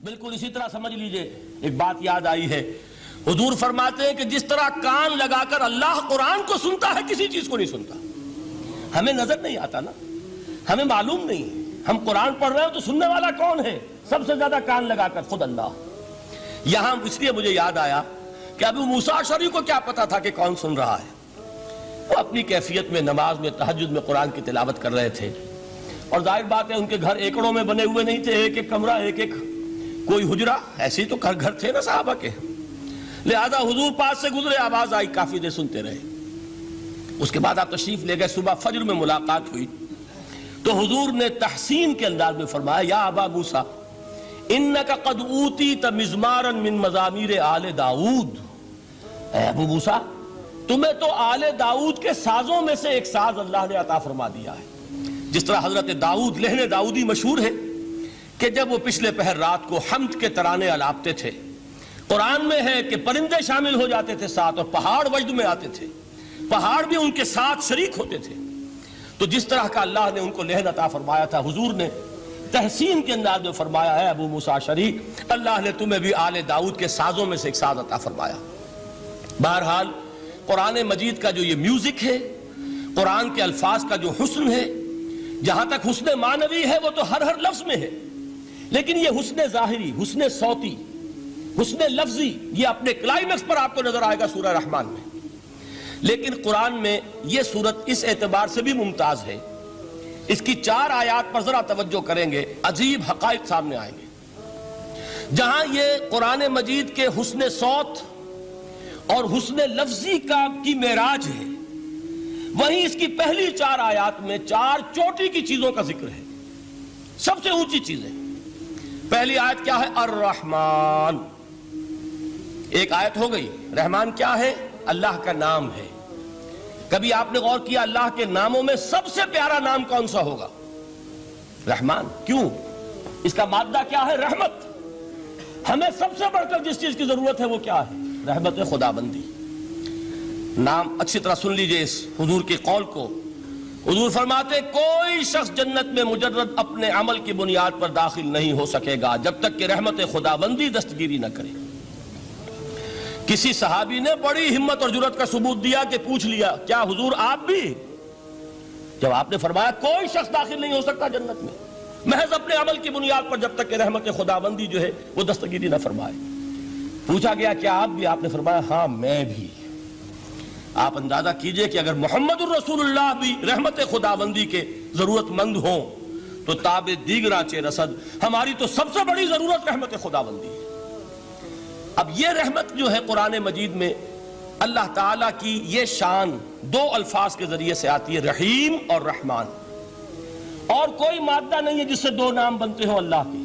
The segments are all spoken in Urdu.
بالکل اسی طرح سمجھ لیجئے، ایک بات یاد آئی ہے، حضور فرماتے ہیں کہ جس طرح کان لگا کر اللہ قرآن کو سنتا ہے کسی چیز کو نہیں سنتا۔ ہمیں نظر نہیں آتا نا، ہمیں معلوم نہیں ہے، ہم قرآن پڑھ رہے ہیں تو سننے والا کون ہے؟ سب سے زیادہ کان لگا کر خود اللہ۔ یہاں اس لیے مجھے یاد آیا کہ ابو موسیٰ اشعری کو کیا پتا تھا کہ کون سن رہا ہے؟ وہ اپنی کیفیت میں نماز میں تہجد میں قرآن کی تلاوت کر رہے تھے، اور ظاہر بات ہے ان کے گھر ایکڑوں میں بنے ہوئے نہیں تھے، ایک ایک کمرہ، ایک ایک کوئی حجرہ، ایسے ہی تو گھر تھے نا صحابہ کے، لہذا حضور پاس سے گزرے، آواز آئی، کافی دیر سنتے رہے۔ اس کے بعد آپ تشریف لے گئے، صبح فجر میں ملاقات ہوئی تو حضور نے تحسین کے انداز میں فرمایا، یا ابا موسیٰ انک قد اوتیت مزمارا من مزامیر آل داؤد، اے ابو موسیٰ تمہیں تو آل داؤد کے سازوں میں سے ایک ساز اللہ نے عطا فرما دیا ہے۔ جس طرح حضرت داؤد، لہن داؤدی مشہور ہے کہ جب وہ پچھلے پہر رات کو حمد کے ترانے الاپتے تھے، قرآن میں ہے کہ پرندے شامل ہو جاتے تھے ساتھ، اور پہاڑ وجد میں آتے تھے، پہاڑ بھی ان کے ساتھ شریک ہوتے تھے۔ تو جس طرح کا اللہ نے ان کو لہن عطا فرمایا تھا، حضور نے تحسین کے انداز میں فرمایا ہے ابو موسیٰ اشعری، اللہ نے تمہیں بھی آل داؤد کے سازوں میں سے ایک ساز عطا فرمایا۔ بہرحال قرآن مجید کا جو یہ میوزک ہے، قرآن کے الفاظ کا جو حسن ہے، جہاں تک حسن معنوی ہے وہ تو ہر لفظ میں ہے، لیکن یہ حسن ظاہری، حسن صوتی، حسن لفظی، یہ اپنے کلائمیکس پر آپ کو نظر آئے گا سورہ رحمان میں۔ لیکن قرآن میں یہ سورت اس اعتبار سے بھی ممتاز ہے، اس کی 4 آیات پر ذرا توجہ کریں گے، عجیب حقائق سامنے آئیں گے۔ جہاں یہ قرآن مجید کے حسن صوت اور حسن لفظی کی معراج ہے، وہیں اس کی پہلی 4 آیات میں 4 چوٹی کی چیزوں کا ذکر ہے، سب سے اونچی چیزیں۔ پہلی آیت کیا ہے؟ الرحمن، ایک آیت ہو گئی۔ رحمان کیا ہے؟ اللہ کا نام ہے۔ کبھی آپ نے غور کیا اللہ کے ناموں میں سب سے پیارا نام کون سا ہوگا؟ رحمان۔ کیوں؟ اس کا مادہ کیا ہے؟ رحمت۔ ہمیں سب سے بڑھ کر جس چیز کی ضرورت ہے وہ کیا ہے؟ رحمت خداوندی۔ نام اچھی طرح سن لیجئے اس حضور کے قول کو۔ حضور فرماتے کوئی شخص جنت میں مجرد اپنے عمل کی بنیاد پر داخل نہیں ہو سکے گا جب تک کہ رحمت خداوندی دستگیری نہ کرے۔ کسی صحابی نے بڑی ہمت اور جرأت کا ثبوت دیا کہ پوچھ لیا، کیا حضور آپ بھی؟ جب آپ نے فرمایا کوئی شخص داخل نہیں ہو سکتا جنت میں محض اپنے عمل کی بنیاد پر جب تک کہ رحمت خداوندی جو ہے وہ دستگیری نہ فرمائے۔ پوچھا گیا کیا آپ بھی؟ آپ نے فرمایا ہاں میں بھی۔ آپ اندازہ کیجئے کہ اگر محمد الرسول اللہ بھی رحمت خداوندی کے ضرورت مند ہوں تو تاب دیگراں چہ رسد، ہماری تو سب سے بڑی ضرورت رحمت خداوندی ہے۔ اب یہ رحمت جو ہے قرآن مجید میں اللہ تعالیٰ کی یہ شان 2 الفاظ کے ذریعے سے آتی ہے، رحیم اور رحمان۔ اور کوئی مادہ نہیں ہے جس سے 2 نام بنتے ہوں اللہ کے،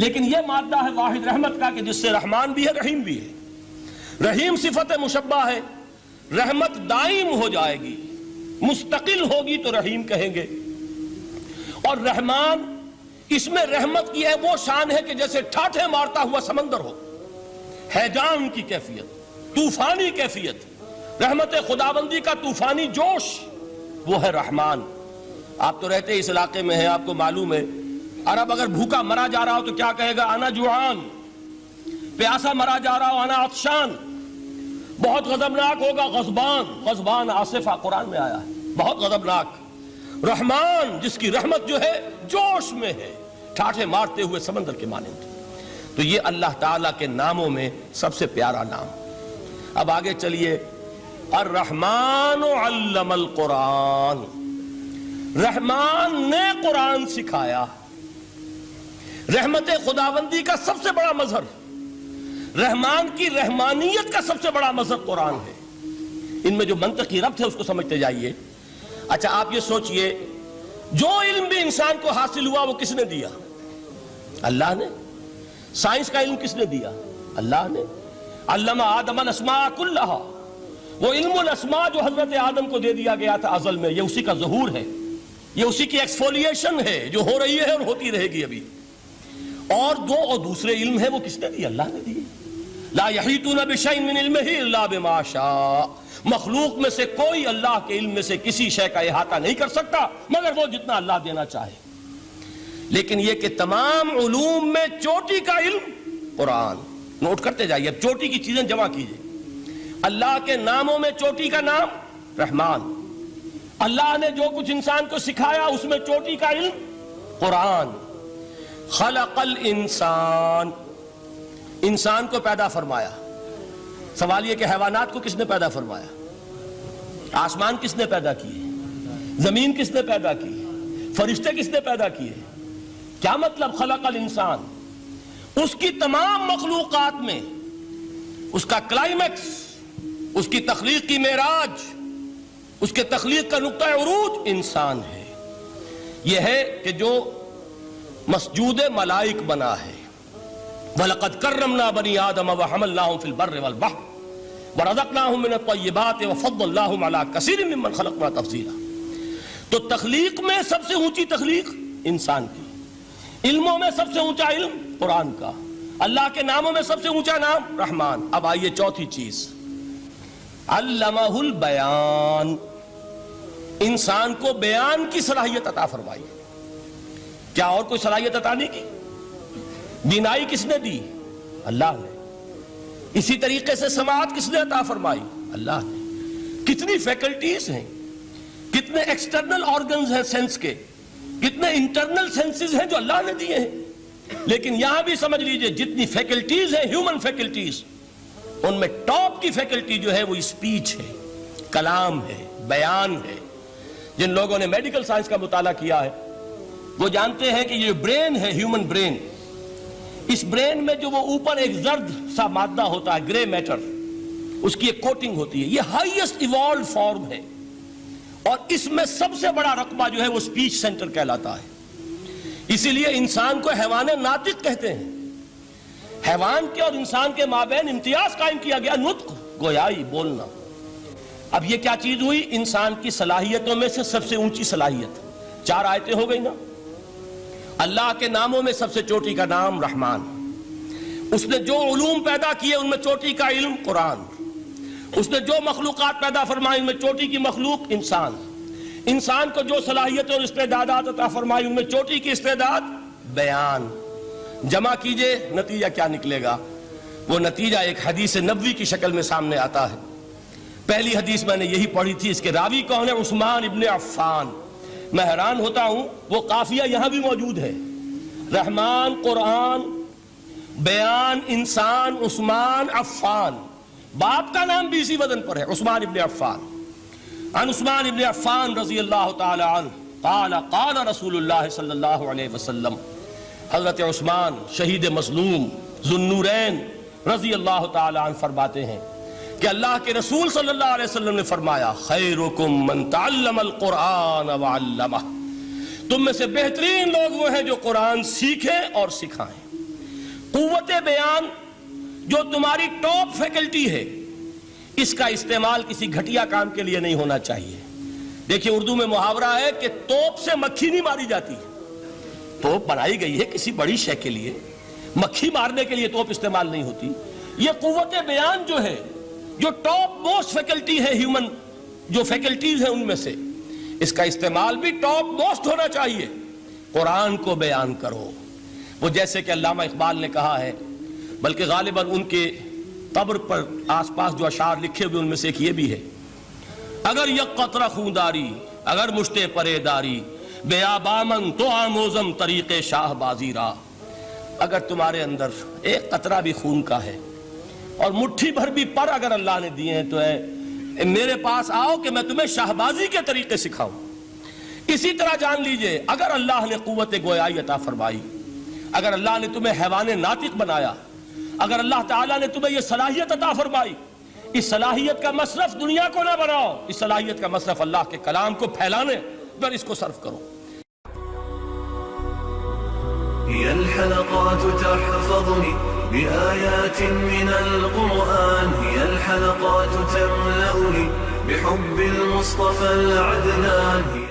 لیکن یہ مادہ ہے واحد رحمت کا کہ جس سے رحمان بھی ہے رحیم بھی ہے۔ رحیم صفت مشبہ ہے، رحمت دائم ہو جائے گی، مستقل ہوگی تو رحیم کہیں گے، اور رحمان اس میں رحمت کی ہے وہ شان ہے کہ جیسے ٹھاٹھے مارتا ہوا سمندر ہو، ہیجان کی کیفیت، طوفانی کیفیت، رحمت خداوندی کا طوفانی جوش، وہ ہے رحمان۔ آپ تو رہتے اس علاقے میں ہیں، آپ کو معلوم ہے عرب اگر بھوکا مرا جا رہا ہو تو کیا کہے گا؟ انا جوعان۔ پیاسا مرا جا رہا ہو انا عطشان۔ بہت غضبناک ہوگا غضبان، غضبان آصفہ قرآن میں آیا ہے، بہت غضبناک۔ رحمان جس کی رحمت جو ہے جوش میں ہے، ٹھاٹھے مارتے ہوئے سمندر کے مانند۔ تو یہ اللہ تعالیٰ کے ناموں میں سب سے پیارا نام۔ اب آگے چلیے، الرحمن علم القرآن، رحمان نے قرآن سکھایا۔ رحمت خداوندی کا سب سے بڑا مظہر، رحمان کی رحمانیت کا سب سے بڑا مظہر قرآن ہے۔ ان میں جو منطقی ربط ہے اس کو سمجھتے جائیے۔ اچھا آپ یہ سوچئے، جو علم بھی انسان کو حاصل ہوا وہ کس نے دیا؟ اللہ نے۔ سائنس کا علم کس نے دیا؟ اللہ نے۔ علم آدم الاسماء کلہا، وہ علم الاسماء جو حضرت آدم کو دے دیا گیا تھا ازل میں، یہ اسی کا ظہور ہے، یہ اسی کی ایکسفولیشن ہے جو ہو رہی ہے اور ہوتی رہے گی ابھی۔ اور دوسرے علم ہے وہ کس نے دی؟ اللہ نے دی۔ لا یحیطون بشیء من علمہ الا بما شاء، مخلوق میں سے کوئی اللہ کے علم میں سے کسی شے کا احاطہ نہیں کر سکتا مگر وہ جتنا اللہ دینا چاہے۔ لیکن یہ کہ تمام علوم میں چوٹی کا علم قرآن. نوٹ کرتے جائیے، اب چوٹی کی چیزیں جمع کیجئے. اللہ کے ناموں میں چوٹی کا نام رحمان. اللہ نے جو کچھ انسان کو سکھایا اس میں چوٹی کا علم قرآن. خلق الانسان، انسان کو پیدا فرمایا. سوال یہ کہ حیوانات کو کس نے پیدا فرمایا؟ آسمان کس نے پیدا کیے؟ زمین کس نے پیدا کی؟ فرشتے کس نے پیدا کیے؟ کیا مطلب خلق الانسان؟ اس کی تمام مخلوقات میں اس کا کلائمیکس، اس کی تخلیق کی معراج، اس کے تخلیق کا نقطہ عروج انسان ہے. یہ ہے کہ جو مسجود ملائک بنا ہے. وَلَقَدْ كَرَّمْنَا بَنِي آدَمَ وَحَمَلْنَاهُمْ فِي الْبَرِّ وَالْبَحْرِ وَرَزَقْنَاهُمْ مِنَ الطَّيِّبَاتِ وَفَضَّلْنَاهُمْ عَلَى كَثِيرٍ مِّمَّنْ خَلَقْنَا تَفْضِيلًا. تو تخلیق میں سب سے اونچی تخلیق انسان کی، علموں میں سب سے اونچا علم قرآن کا، اللہ کے ناموں میں سب سے اونچا نام رحمان. اب آئیے چوتھی چیز، علمہ البیان، انسان کو بیان کی صلاحیت عطا فرمائی. کیا اور کوئی صلاحیت عطا نہیں کی؟ بینائی کس نے دی؟ اللہ نے. اسی طریقے سے سماعت کس نے عطا فرمائی؟ اللہ نے. کتنی فیکلٹیز ہیں، کتنے ایکسٹرنل آرگنز ہیں سینس کے، کتنے انٹرنل سینسز ہیں جو اللہ نے دیے ہیں. لیکن یہاں بھی سمجھ لیجئے جتنی فیکلٹیز ہیں ہیومن فیکلٹیز، ان میں ٹاپ کی فیکلٹی جو ہے وہ اسپیچ ہے، کلام ہے، بیان ہے. جن لوگوں نے میڈیکل سائنس کا مطالعہ کیا ہے وہ جانتے ہیں کہ یہ برین ہے، ہیومن برین، اس برین میں جو وہ اوپر ایک زرد سا مادہ ہوتا ہے، گرے میٹر، اس کی ایک کوٹنگ ہوتی ہے، یہ ہائیسٹ ایوالوڈ فارم ہے. اور اس میں سب سے بڑا رقبہ جو ہے وہ اسپیچ سینٹر کہلاتا ہے. اسی لیے انسان کو حیوان ناطق کہتے ہیں. حیوان کے اور انسان کے مابین امتیاز قائم کیا گیا، نطق، گویائی، بولنا. اب یہ کیا چیز ہوئی؟ انسان کی صلاحیتوں میں سے سب سے اونچی صلاحیت. 4 آیتیں ہو گئی نا. اللہ کے ناموں میں سب سے چوٹی کا نام رحمان. اس نے جو علوم پیدا کیے ان میں چوٹی کا علم قرآن. اس نے جو مخلوقات پیدا فرمائی ان میں چوٹی کی مخلوق انسان. انسان کو جو صلاحیتیں اور استعدادات عطا فرمائی ان میں چوٹی کی استعداد بیان. جمع کیجئے، نتیجہ کیا نکلے گا؟ وہ نتیجہ ایک حدیث نبوی کی شکل میں سامنے آتا ہے. پہلی حدیث میں نے یہی پڑھی تھی، اس کے راوی کون ہے؟ عثمان ابن عفان. میں حیران ہوتا ہوں وہ قافیہ یہاں بھی موجود ہے، رحمان، قرآن، بیان، انسان، عثمان، عفان. باپ کا نام بھی اسی وزن پر ہے، عثمان ابن عفان. عن عثمان ابن عفان رضی اللہ تعالی عنہ قال قال رسول اللہ صلی اللہ علیہ وسلم. حضرت عثمان شہید مظلوم ذو النورین رضی اللہ تعالی عنہ فرماتے ہیں کہ اللہ کے رسول صلی اللہ علیہ وسلم نے فرمایا، خیرکم من تعلم القرآن وعلمہ. تم میں سے بہترین لوگ وہ ہیں جو قرآن سیکھیں اور سکھائیں. قوت بیان جو تمہاری ٹاپ فیکلٹی ہے، اس کا استعمال کسی گھٹیا کام کے لیے نہیں ہونا چاہیے. دیکھیے اردو میں محاورہ ہے کہ توپ سے مکھی نہیں ماری جاتی. توپ بنائی گئی ہے کسی بڑی شے کے لیے، مکھی مارنے کے لیے توپ استعمال نہیں ہوتی. یہ قوت بیان جو ہے، جو ٹاپ موسٹ فیکلٹی ہے ہیومن، جو فیکلٹیز ہیں ان میں سے، اس کا استعمال بھی ٹاپ موسٹ ہونا چاہیے. قرآن کو بیان کرو. وہ جیسے کہ علامہ اقبال نے کہا ہے، بلکہ غالباً ان کے قبر پر آس پاس جو اشعار لکھے ہوئے ان میں سے ایک یہ بھی ہے، اگر یک قطرہ خونداری، اگر مشتے پرے داری، بیابامن تو آموزم طریق شاہ بازی را. اگر تمہارے اندر ایک قطرہ بھی خون کا ہے اور مٹھی بھر بھی پر اگر اللہ نے دیے ہیں تو میرے پاس آؤ کہ میں تمہیں شاہبازی کے طریقے سکھاؤں. اسی طرح جان لیجئے اگر اللہ نے قوت گویائی عطا فرمائی، اگر اللہ نے تمہیں حیوان ناطق بنایا، اگر اللہ تعالیٰ نے تمہیں یہ صلاحیت عطا فرمائی، اس صلاحیت کا مصرف دنیا کو نہ بناؤ، اس صلاحیت کا مصرف اللہ کے کلام کو پھیلانے پر اس کو صرف کرو. هي الحلقات تحفظني بآيات من القرآن، هي الحلقات تملأني بحب المصطفى العدنان.